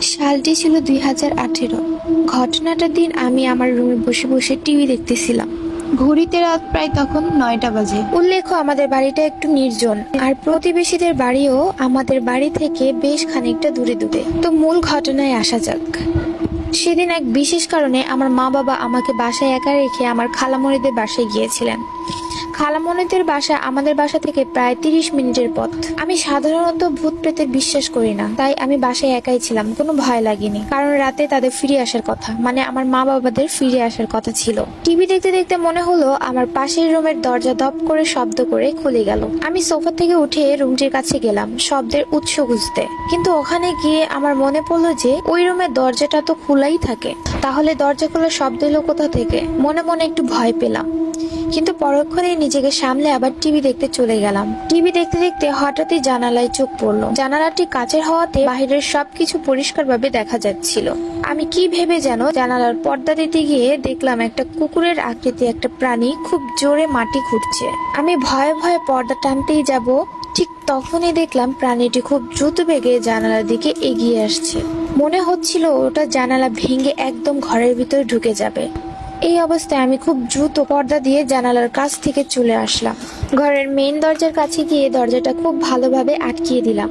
সালটি ছিল 2018। ঘটনাটার দিন আমি আমার রুমে বসে বসে টিভি দেখতেছিলাম। ঘড়িতে রাত প্রায় তখন 9টা বাজে। উল্লেখ্য, আমাদের বাড়িটা একটু নির্জন, আর প্রতিবেশীদের বাড়িও আমাদের বাড়ি থেকে বেশ খানিকটা দূরে দূরে। তো মূল ঘটনায় আসা যাক। সেদিন এক বিশেষ কারণে আমার মা বাবা আমাকে বাসায় একা রেখে আমার খালামণিদের বাসায় গিয়েছিলেন। খালামণিদের বাসা আমাদের বাসা থেকে প্রায় 30 মিনিটের পথ। আমি সাধারণত ভূত প্রেতের বিশ্বাস করি না, তাই আমি বাসায় একাই ছিলাম। কোনো ভয় লাগেনি, কারণ রাতে তাদের ফিরে আসার কথা, মানে আমার মা বাবাদের ফিরে আসার কথা ছিল। টিভি দেখতে দেখতে মনে হলো আমার পাশের রুমের দরজা দপ করে শব্দ করে খুলে গেল। আমি সোফা থেকে উঠে রুমটির কাছে গেলাম শব্দের উৎস খুঁজতে, কিন্তু ওখানে গিয়ে আমার মনে পড়লো যে ওই রুমের দরজাটা তো খোলাই থাকে। তাহলে দরজা খোলার শব্দ এলো কোথা থেকে? মনে মনে একটু ভয় পেলাম, কিন্তু পরক্ষণে নিজেকে সামলে আবার টিভি দেখতে চলে গেলাম। টিভি দেখতে দেখতে হঠাৎই জানালায় চোখ পড়লো। জানালাটি কাচের হওয়াতে বাহিরের সবকিছু পরিষ্কারভাবে দেখা যাচ্ছিল। আমি কি ভেবে যেন জানালার পর্দা দিতে গিয়ে দেখলাম একটা কুকুরের আকৃতি একটা প্রাণী খুব জোরে মাটি খুঁড়ছে। আমি ভয়ে ভয়ে পর্দা টানতেই যাব, ঠিক তখনই দেখলাম প্রাণীটি খুব দ্রুত বেগে জানালার দিকে এগিয়ে আসছে। মনে হচ্ছিল ওটা জানালা ভেঙে একদম ঘরের ভিতরে ঢুকে যাবে। এই অবস্থায় আমি খুব দ্রুত পর্দা দিয়ে জানালার কাছ থেকে চলে আসলাম। ঘরের মেইন দরজার কাছে গিয়ে দরজাটা খুব ভালোভাবে আটকিয়ে দিলাম।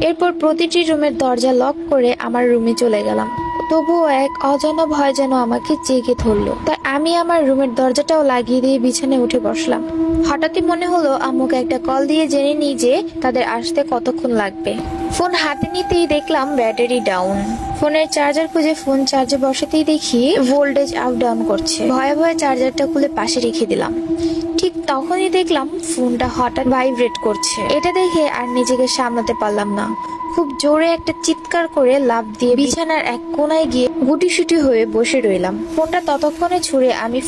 এরপর প্রতিটি রুমের দরজা লক করে আমার রুমে চলে গেলাম। তবুও এক অজানা ভয় যেন আমাকে জেগে ধরলো, তাই আমি আমার রুমের দরজাটাও লাগিয়ে দিয়ে বিছানায় উঠে বসলাম। হঠাৎই মনে হলো আম্মুকে একটা কল দিয়ে জেনে নিই যে তাদের আসতে কতক্ষণ লাগবে। ফোন হাতে নিতেই দেখলাম ব্যাটারি ডাউন। ফোনের চার্জার খুঁজে ফোন চার্জে বসাতেই দেখি ভোল্টেজ আপ ডাউন করছে। ভয়ে ভয়ে চার্জারটা খুলে পাশে রেখে দিলাম। ঠিক তখনই দেখলাম ফোনটা হঠাৎ ভাইব্রেট করছে। এটা দেখে আর নিজেকে সামলাতে পারলাম না। খুব জোরে একটা চিৎকার করে লাফ দিয়ে বিছানার এক কোনায় গিয়ে গুটিসুটি হয়ে বসে রইলাম। ফোনটা ততক্ষণে ছুঁড়ে আমি